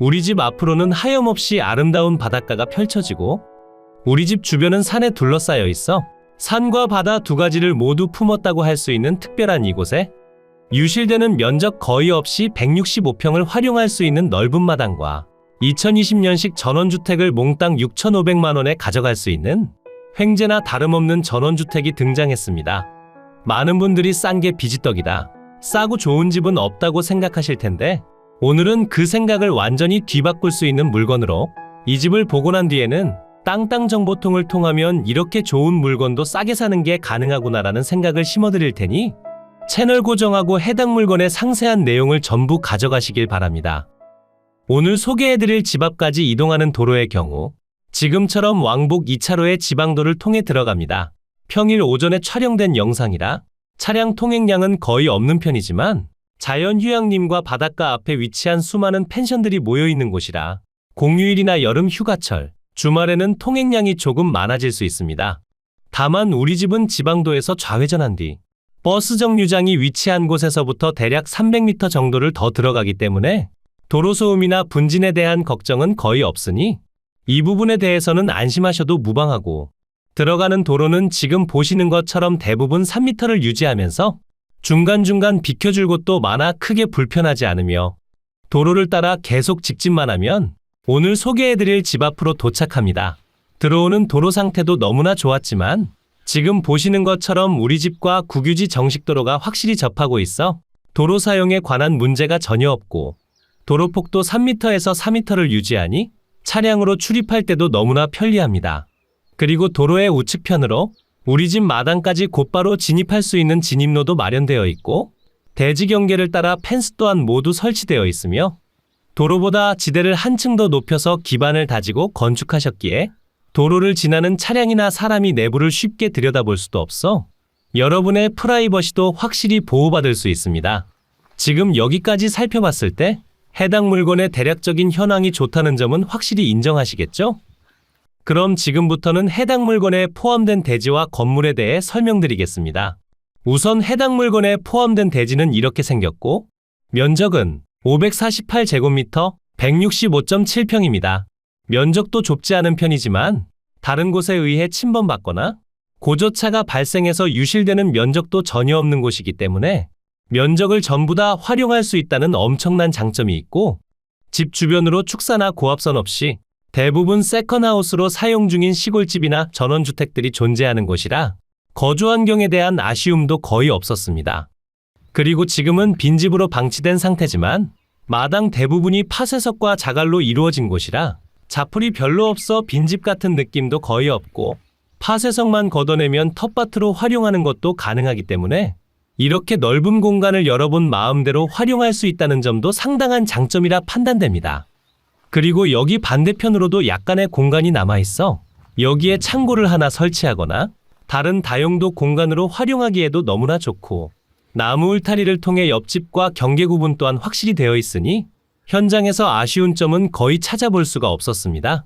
우리 집 앞으로는 하염없이 아름다운 바닷가가 펼쳐지고 우리 집 주변은 산에 둘러싸여 있어 산과 바다 두 가지를 모두 품었다고 할 수 있는 특별한 이곳에 유실되는 면적 거의 없이 165평을 활용할 수 있는 넓은 마당과 2020년식 전원주택을 몽땅 6,500만 원에 가져갈 수 있는 횡재나 다름없는 전원주택이 등장했습니다. 많은 분들이 싼 게 비지떡이다, 싸고 좋은 집은 없다고 생각하실 텐데 오늘은 그 생각을 완전히 뒤바꿀 수 있는 물건으로 이 집을 보고 난 뒤에는 땅땅정보통을 통하면 이렇게 좋은 물건도 싸게 사는 게 가능하구나라는 생각을 심어드릴 테니 채널 고정하고 해당 물건의 상세한 내용을 전부 가져가시길 바랍니다. 오늘 소개해드릴 집 앞까지 이동하는 도로의 경우 지금처럼 왕복 2차로의 지방도를 통해 들어갑니다. 평일 오전에 촬영된 영상이라 차량 통행량은 거의 없는 편이지만 자연휴양림과 바닷가 앞에 위치한 수많은 펜션들이 모여있는 곳이라 공휴일이나 여름 휴가철, 주말에는 통행량이 조금 많아질 수 있습니다. 다만 우리 집은 지방도에서 좌회전한 뒤 버스 정류장이 위치한 곳에서부터 대략 300m 정도를 더 들어가기 때문에 도로소음이나 분진에 대한 걱정은 거의 없으니 이 부분에 대해서는 안심하셔도 무방하고, 들어가는 도로는 지금 보시는 것처럼 대부분 3m를 유지하면서 중간중간 비켜줄 곳도 많아 크게 불편하지 않으며 도로를 따라 계속 직진만 하면 오늘 소개해드릴 집 앞으로 도착합니다. 들어오는 도로 상태도 너무나 좋았지만 지금 보시는 것처럼 우리 집과 국유지 정식도로가 확실히 접하고 있어 도로 사용에 관한 문제가 전혀 없고 도로폭도 3m에서 4m를 유지하니 차량으로 출입할 때도 너무나 편리합니다. 그리고 도로의 우측편으로 우리 집 마당까지 곧바로 진입할 수 있는 진입로도 마련되어 있고 대지 경계를 따라 펜스 또한 모두 설치되어 있으며 도로보다 지대를 한층 더 높여서 기반을 다지고 건축하셨기에 도로를 지나는 차량이나 사람이 내부를 쉽게 들여다볼 수도 없어 여러분의 프라이버시도 확실히 보호받을 수 있습니다. 지금 여기까지 살펴봤을 때 해당 물건의 대략적인 현황이 좋다는 점은 확실히 인정하시겠죠? 그럼 지금부터는 해당 물건에 포함된 대지와 건물에 대해 설명드리겠습니다. 우선 해당 물건에 포함된 대지는 이렇게 생겼고 면적은 548제곱미터 165.7평입니다. 면적도 좁지 않은 편이지만 다른 곳에 의해 침범받거나 고저차가 발생해서 유실되는 면적도 전혀 없는 곳이기 때문에 면적을 전부 다 활용할 수 있다는 엄청난 장점이 있고 집 주변으로 축사나 고압선 없이 대부분 세컨하우스로 사용 중인 시골집이나 전원주택들이 존재하는 곳이라 거주 환경에 대한 아쉬움도 거의 없었습니다. 그리고 지금은 빈집으로 방치된 상태지만 마당 대부분이 파쇄석과 자갈로 이루어진 곳이라 자풀이 별로 없어 빈집 같은 느낌도 거의 없고 파쇄석만 걷어내면 텃밭으로 활용하는 것도 가능하기 때문에 이렇게 넓은 공간을 여러분 마음대로 활용할 수 있다는 점도 상당한 장점이라 판단됩니다. 그리고 여기 반대편으로도 약간의 공간이 남아있어 여기에 창고를 하나 설치하거나 다른 다용도 공간으로 활용하기에도 너무나 좋고 나무 울타리를 통해 옆집과 경계 구분 또한 확실히 되어 있으니 현장에서 아쉬운 점은 거의 찾아볼 수가 없었습니다.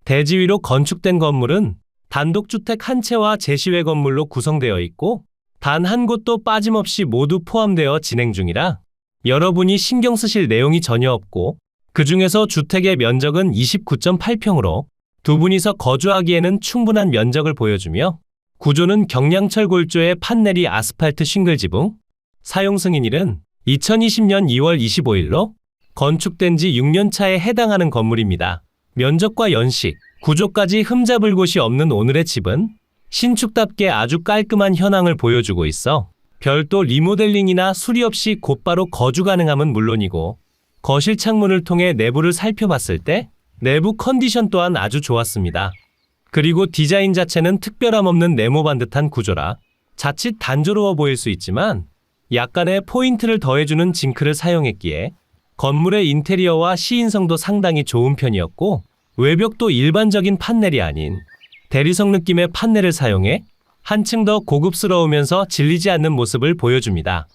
대지 위로 건축된 건물은 단독주택 한 채와 제시외 건물로 구성되어 있고 단 한 곳도 빠짐없이 모두 포함되어 진행 중이라 여러분이 신경 쓰실 내용이 전혀 없고 그 중에서 주택의 면적은 29.8평으로 두 분이서 거주하기에는 충분한 면적을 보여주며 구조는 경량철 골조의 판넬이 아스팔트 싱글 지붕, 사용 승인일은 2020년 2월 25일로 건축된 지 6년 차에 해당하는 건물입니다. 면적과 연식, 구조까지 흠잡을 곳이 없는 오늘의 집은 신축답게 아주 깔끔한 현황을 보여주고 있어 별도 리모델링이나 수리 없이 곧바로 거주 가능함은 물론이고 거실 창문을 통해 내부를 살펴봤을 때 내부 컨디션 또한 아주 좋았습니다. 그리고 디자인 자체는 특별함 없는 네모반 듯한 구조라 자칫 단조로워 보일 수 있지만 약간의 포인트를 더해주는 징크를 사용했기에 건물의 인테리어와 시인성도 상당히 좋은 편이었고 외벽도 일반적인 판넬이 아닌 대리석 느낌의 판넬을 사용해 한층 더 고급스러우면서 질리지 않는 모습을 보여줍니다.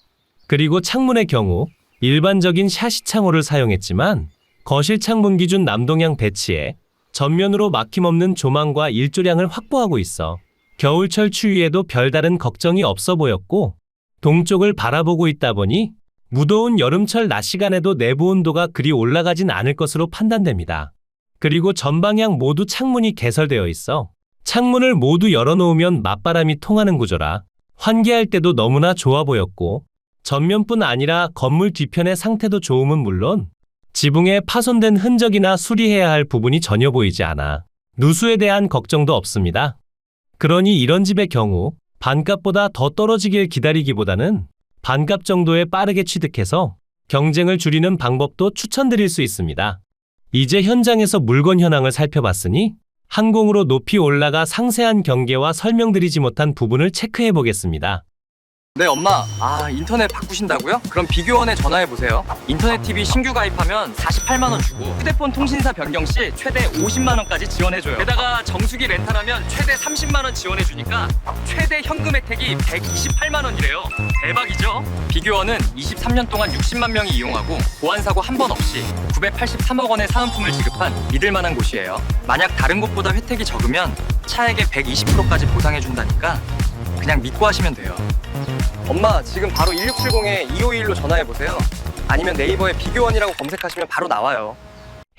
그리고 창문의 경우 일반적인 샤시 창호를 사용했지만 거실 창문 기준 남동향 배치에 전면으로 막힘없는 조망과 일조량을 확보하고 있어 겨울철 추위에도 별다른 걱정이 없어 보였고 동쪽을 바라보고 있다 보니 무더운 여름철 낮 시간에도 내부 온도가 그리 올라가진 않을 것으로 판단됩니다. 그리고 전방향 모두 창문이 개설되어 있어 창문을 모두 열어놓으면 맞바람이 통하는 구조라 환기할 때도 너무나 좋아 보였고, 전면뿐 아니라 건물 뒤편의 상태도 좋음은 물론 지붕에 파손된 흔적이나 수리해야 할 부분이 전혀 보이지 않아 누수에 대한 걱정도 없습니다. 그러니 이런 집의 경우 반값보다 더 떨어지길 기다리기보다는 반값 정도에 빠르게 취득해서 경쟁을 줄이는 방법도 추천드릴 수 있습니다. 이제 현장에서 물건 현황을 살펴봤으니 항공으로 높이 올라가 상세한 경계와 설명드리지 못한 부분을 체크해 보겠습니다. 네, 엄마. 인터넷 바꾸신다고요? 그럼 비교원에 전화해보세요. 인터넷 TV 신규 가입하면 48만원 주고 휴대폰 통신사 변경 시 최대 50만원까지 지원해줘요. 게다가 정수기 렌탈하면 최대 30만원 지원해주니까 최대 현금 혜택이 128만원이래요. 대박이죠? 비교원은 23년 동안 60만 명이 이용하고 보안사고 한 번 없이 983억 원의 사은품을 지급한 믿을만한 곳이에요. 만약 다른 곳보다 혜택이 적으면 차액의 120%까지 보상해준다니까 그냥 믿고 하시면 돼요. 엄마, 지금 바로 1670에 2521로 전화해보세요. 아니면 네이버에 비교원이라고 검색하시면 바로 나와요.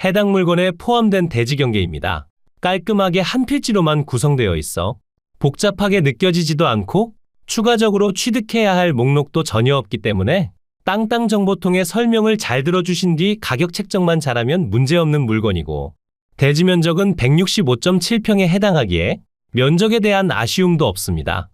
해당 물건에 포함된 대지 경계입니다. 깔끔하게 한 필지로만 구성되어 있어 복잡하게 느껴지지도 않고 추가적으로 취득해야 할 목록도 전혀 없기 때문에 땅땅정보통의 설명을 잘 들어주신 뒤 가격 책정만 잘하면 문제없는 물건이고, 대지 면적은 165.7평에 해당하기에 면적에 대한 아쉬움도 없습니다.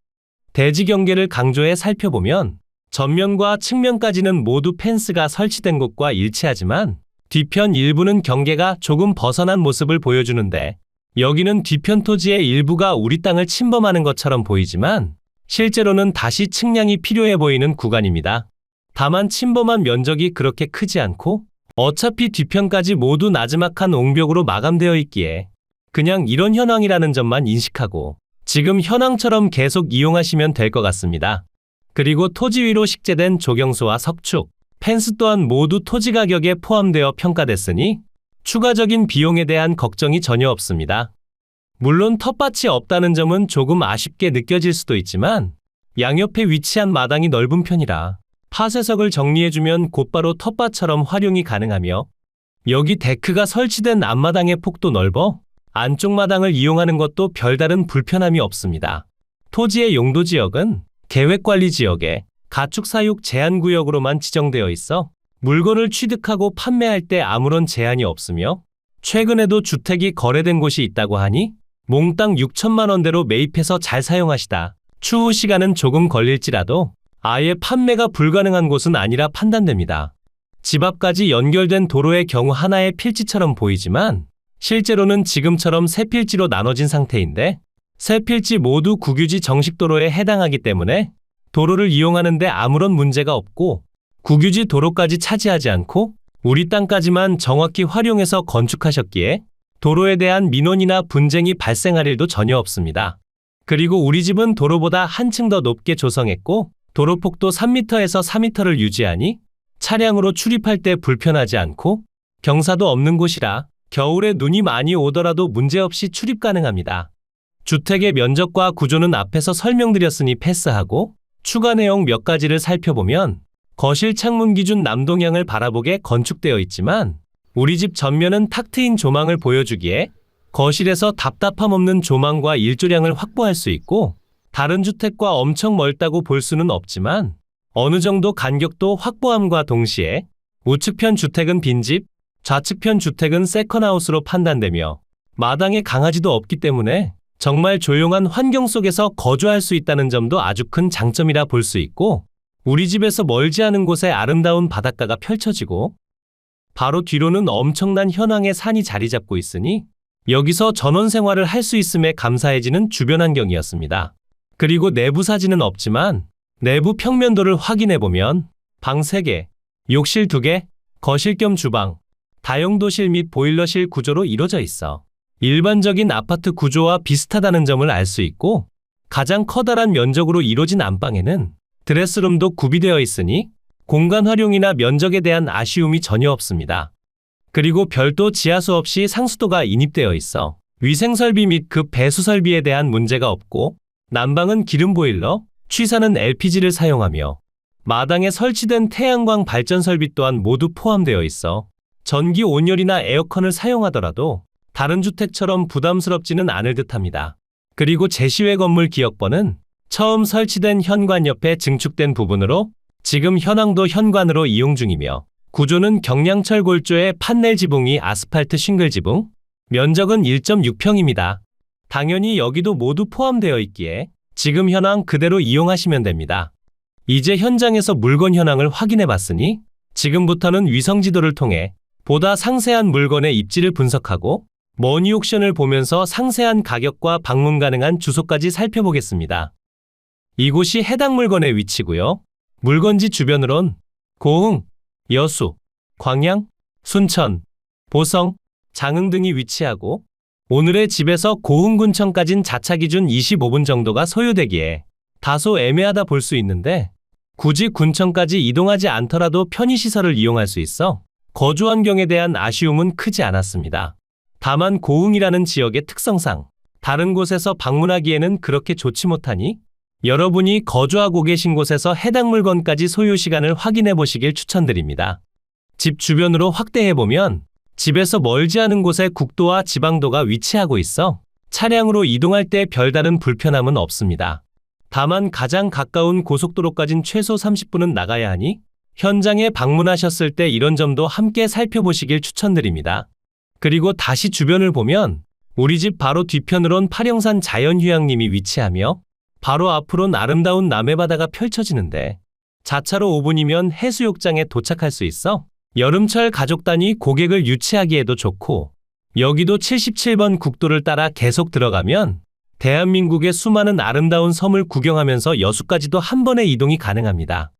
대지 경계를 강조해 살펴보면 전면과 측면까지는 모두 펜스가 설치된 곳과 일치하지만 뒤편 일부는 경계가 조금 벗어난 모습을 보여주는데, 여기는 뒤편 토지의 일부가 우리 땅을 침범하는 것처럼 보이지만 실제로는 다시 측량이 필요해 보이는 구간입니다. 다만 침범한 면적이 그렇게 크지 않고 어차피 뒤편까지 모두 나지막한 옹벽으로 마감되어 있기에 그냥 이런 현황이라는 점만 인식하고 지금 현황처럼 계속 이용하시면 될 것 같습니다. 그리고 토지 위로 식재된 조경수와 석축, 펜스 또한 모두 토지 가격에 포함되어 평가됐으니 추가적인 비용에 대한 걱정이 전혀 없습니다. 물론 텃밭이 없다는 점은 조금 아쉽게 느껴질 수도 있지만 양옆에 위치한 마당이 넓은 편이라 파쇄석을 정리해주면 곧바로 텃밭처럼 활용이 가능하며, 여기 데크가 설치된 앞마당의 폭도 넓어 안쪽 마당을 이용하는 것도 별다른 불편함이 없습니다. 토지의 용도 지역은 계획관리지역에 가축사육 제한구역으로만 지정되어 있어 물건을 취득하고 판매할 때 아무런 제한이 없으며, 최근에도 주택이 거래된 곳이 있다고 하니 몽땅 6천만 원대로 매입해서 잘 사용하시다 추후 시간은 조금 걸릴지라도 아예 판매가 불가능한 곳은 아니라 판단됩니다. 집 앞까지 연결된 도로의 경우 하나의 필지처럼 보이지만 실제로는 지금처럼 세 필지로 나눠진 상태인데, 세 필지 모두 국유지 정식도로에 해당하기 때문에 도로를 이용하는 데 아무런 문제가 없고 국유지 도로까지 차지하지 않고 우리 땅까지만 정확히 활용해서 건축하셨기에 도로에 대한 민원이나 분쟁이 발생할 일도 전혀 없습니다. 그리고 우리 집은 도로보다 한층 더 높게 조성했고 도로폭도 3m에서 4m를 유지하니 차량으로 출입할 때 불편하지 않고 경사도 없는 곳이라 겨울에 눈이 많이 오더라도 문제없이 출입 가능합니다. 주택의 면적과 구조는 앞에서 설명드렸으니 패스하고 추가 내용 몇 가지를 살펴보면, 거실 창문 기준 남동향을 바라보게 건축되어 있지만 우리 집 전면은 탁 트인 조망을 보여주기에 거실에서 답답함 없는 조망과 일조량을 확보할 수 있고, 다른 주택과 엄청 멀다고 볼 수는 없지만 어느 정도 간격도 확보함과 동시에 우측편 주택은 빈집, 좌측편 주택은 세컨하우스로 판단되며 마당에 강아지도 없기 때문에 정말 조용한 환경 속에서 거주할 수 있다는 점도 아주 큰 장점이라 볼 수 있고, 우리 집에서 멀지 않은 곳에 아름다운 바닷가가 펼쳐지고 바로 뒤로는 엄청난 현황의 산이 자리 잡고 있으니 여기서 전원 생활을 할 수 있음에 감사해지는 주변 환경이었습니다. 그리고 내부 사진은 없지만 내부 평면도를 확인해보면 방 3개, 욕실 2개, 거실 겸 주방, 다용도실 및 보일러실 구조로 이루어져 있어 일반적인 아파트 구조와 비슷하다는 점을 알 수 있고, 가장 커다란 면적으로 이루어진 안방에는 드레스룸도 구비되어 있으니 공간 활용이나 면적에 대한 아쉬움이 전혀 없습니다. 그리고 별도 지하수 없이 상수도가 인입되어 있어 위생설비 및 급 배수 설비에 대한 문제가 없고, 난방은 기름 보일러, 취사는 LPG를 사용하며 마당에 설치된 태양광 발전 설비 또한 모두 포함되어 있어 전기 온열이나 에어컨을 사용하더라도 다른 주택처럼 부담스럽지는 않을 듯합니다. 그리고 제시외 건물 기역번은 처음 설치된 현관 옆에 증축된 부분으로 지금 현황도 현관으로 이용 중이며 구조는 경량철 골조의 판넬 지붕이 아스팔트 싱글 지붕, 면적은 1.6평입니다. 당연히 여기도 모두 포함되어 있기에 지금 현황 그대로 이용하시면 됩니다. 이제 현장에서 물건 현황을 확인해 봤으니 지금부터는 위성 지도를 통해 보다 상세한 물건의 입지를 분석하고 머니옥션을 보면서 상세한 가격과 방문 가능한 주소까지 살펴보겠습니다. 이곳이 해당 물건의 위치고요. 물건지 주변으론 고흥, 여수, 광양, 순천, 보성, 장흥 등이 위치하고 오늘의 집에서 고흥군청까진 자차 기준 25분 정도가 소요되기에 다소 애매하다 볼 수 있는데 굳이 군청까지 이동하지 않더라도 편의시설을 이용할 수 있어 거주 환경에 대한 아쉬움은 크지 않았습니다. 다만 고흥이라는 지역의 특성상 다른 곳에서 방문하기에는 그렇게 좋지 못하니 여러분이 거주하고 계신 곳에서 해당 물건까지 소요 시간을 확인해 보시길 추천드립니다. 집 주변으로 확대해보면 집에서 멀지 않은 곳에 국도와 지방도가 위치하고 있어 차량으로 이동할 때 별다른 불편함은 없습니다. 다만 가장 가까운 고속도로까진 최소 30분은 나가야 하니 현장에 방문하셨을 때 이런 점도 함께 살펴보시길 추천드립니다. 그리고 다시 주변을 보면 우리 집 바로 뒤편으론 팔영산 자연휴양림이 위치하며 바로 앞으론 아름다운 남해바다가 펼쳐지는데 자차로 5분이면 해수욕장에 도착할 수 있어 여름철 가족 단위 고객을 유치하기에도 좋고 여기도 77번 국도를 따라 계속 들어가면 대한민국의 수많은 아름다운 섬을 구경하면서 여수까지도 한 번에 이동이 가능합니다.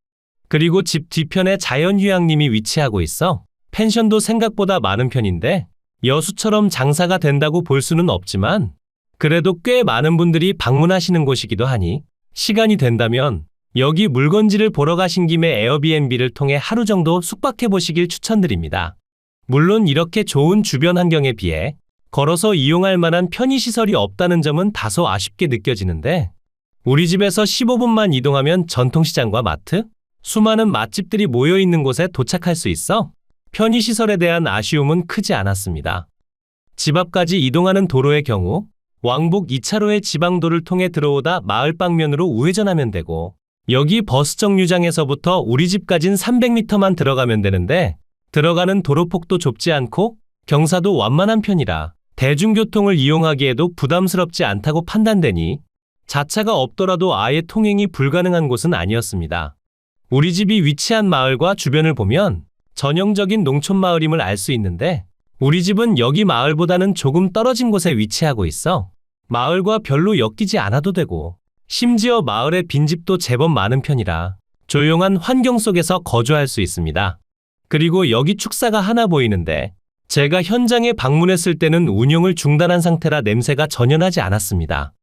그리고 집 뒤편에 자연휴양림이 위치하고 있어 펜션도 생각보다 많은 편인데 여수처럼 장사가 된다고 볼 수는 없지만 그래도 꽤 많은 분들이 방문하시는 곳이기도 하니 시간이 된다면 여기 물건지를 보러 가신 김에 에어비앤비를 통해 하루 정도 숙박해 보시길 추천드립니다. 물론 이렇게 좋은 주변 환경에 비해 걸어서 이용할 만한 편의시설이 없다는 점은 다소 아쉽게 느껴지는데 우리 집에서 15분만 이동하면 전통시장과 마트, 수많은 맛집들이 모여 있는 곳에 도착할 수 있어 편의시설에 대한 아쉬움은 크지 않았습니다. 집 앞까지 이동하는 도로의 경우 왕복 2차로의 지방도를 통해 들어오다 마을 방면으로 우회전하면 되고 여기 버스 정류장에서부터 우리 집까진 300m만 들어가면 되는데 들어가는 도로폭도 좁지 않고 경사도 완만한 편이라 대중교통을 이용하기에도 부담스럽지 않다고 판단되니 자차가 없더라도 아예 통행이 불가능한 곳은 아니었습니다. 우리 집이 위치한 마을과 주변을 보면 전형적인 농촌 마을임을 알 수 있는데 우리 집은 여기 마을보다는 조금 떨어진 곳에 위치하고 있어 마을과 별로 엮이지 않아도 되고 심지어 마을의 빈집도 제법 많은 편이라 조용한 환경 속에서 거주할 수 있습니다. 그리고 여기 축사가 하나 보이는데 제가 현장에 방문했을 때는 운영을 중단한 상태라 냄새가 전혀 나지 않았습니다.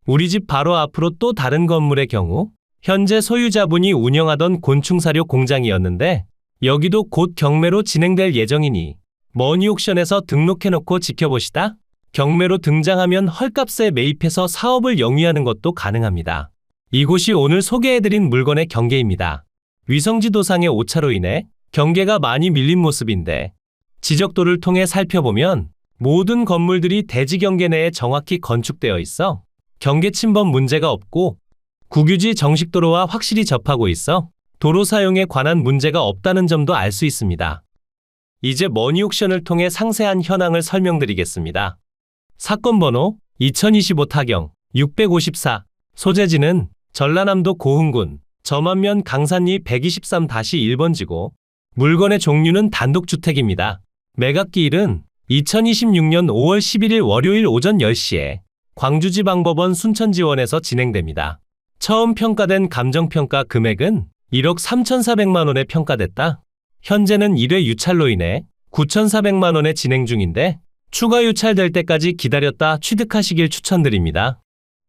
우리 집 바로 앞으로 또 다른 건물의 경우 현재 소유자분이 운영하던 곤충사료 공장이었는데 여기도 곧 경매로 진행될 예정이니 머니옥션에서 등록해놓고 지켜보시다 경매로 등장하면 헐값에 매입해서 사업을 영위하는 것도 가능합니다. 이곳이 오늘 소개해드린 물건의 경계입니다. 위성지도상의 오차로 인해 경계가 많이 밀린 모습인데 지적도를 통해 살펴보면 모든 건물들이 대지 경계 내에 정확히 건축되어 있어 경계 침범 문제가 없고 국유지 정식도로와 확실히 접하고 있어 도로 사용에 관한 문제가 없다는 점도 알 수 있습니다. 이제 머니옥션을 통해 상세한 현황을 설명드리겠습니다. 사건 번호 2025 타경 654 소재지는 전라남도 고흥군 점안면 강산리 123-1번지고 물건의 종류는 단독주택입니다. 매각기일은 2026년 5월 11일 월요일 오전 10시에 광주지방법원 순천지원에서 진행됩니다. 처음 평가된 감정평가 금액은 1억 3,400만 원에 평가됐다. 현재는 1회 유찰로 인해 9,400만 원에 진행 중인데 추가 유찰될 때까지 기다렸다 취득하시길 추천드립니다.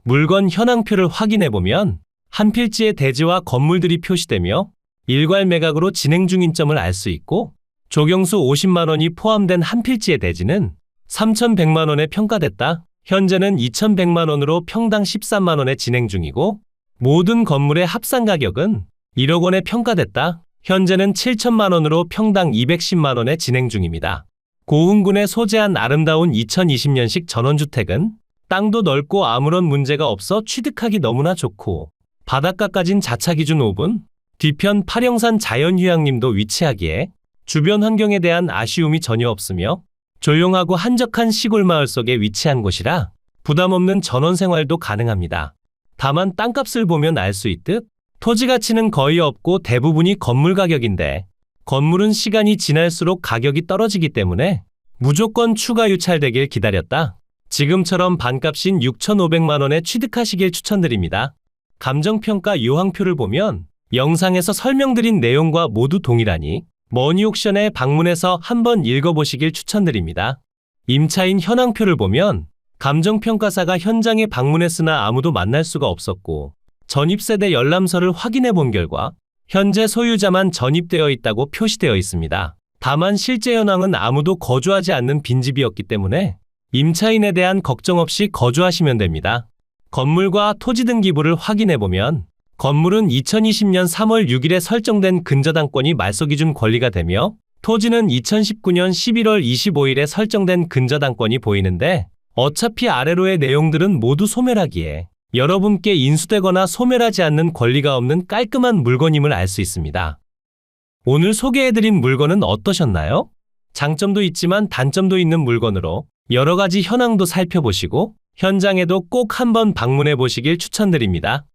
물건 현황표를 확인해보면 한 필지의 대지와 건물들이 표시되며 일괄 매각으로 진행 중인 점을 알 수 있고 조경수 50만 원이 포함된 한 필지의 대지는 3,100만 원에 평가됐다. 현재는 2,100만 원으로 평당 13만 원에 진행 중이고 모든 건물의 합산 가격은 1억 원에 평가됐다. 현재는 7천만 원으로 평당 210만 원에 진행 중입니다. 고흥군에 소재한 아름다운 2020년식 전원주택은 땅도 넓고 아무런 문제가 없어 취득하기 너무나 좋고 바닷가까진 자차기준 5분, 뒤편 팔형산 자연휴양림도 위치하기에 주변 환경에 대한 아쉬움이 전혀 없으며 조용하고 한적한 시골 마을 속에 위치한 곳이라 부담 없는 전원 생활도 가능합니다. 다만 땅값을 보면 알 수 있듯 토지 가치는 거의 없고 대부분이 건물 가격인데 건물은 시간이 지날수록 가격이 떨어지기 때문에 무조건 추가 유찰되길 기다렸다. 지금처럼 반값인 6,500만 원에 취득하시길 추천드립니다. 감정평가 요항표를 보면 영상에서 설명드린 내용과 모두 동일하니 머니옥션에 방문해서 한번 읽어보시길 추천드립니다. 임차인 현황표를 보면 감정평가사가 현장에 방문했으나 아무도 만날 수가 없었고 전입세대 열람서를 확인해 본 결과 현재 소유자만 전입되어 있다고 표시되어 있습니다. 다만 실제 현황은 아무도 거주하지 않는 빈집이었기 때문에 임차인에 대한 걱정 없이 거주하시면 됩니다. 건물과 토지 등기부를 확인해 보면 건물은 2020년 3월 6일에 설정된 근저당권이 말소기준 권리가 되며 토지는 2019년 11월 25일에 설정된 근저당권이 보이는데 어차피 아래로의 내용들은 모두 소멸하기에 여러분께 인수되거나 소멸하지 않는 권리가 없는 깔끔한 물건임을 알 수 있습니다. 오늘 소개해드린 물건은 어떠셨나요? 장점도 있지만 단점도 있는 물건으로 여러 가지 현황도 살펴보시고 현장에도 꼭 한번 방문해 보시길 추천드립니다.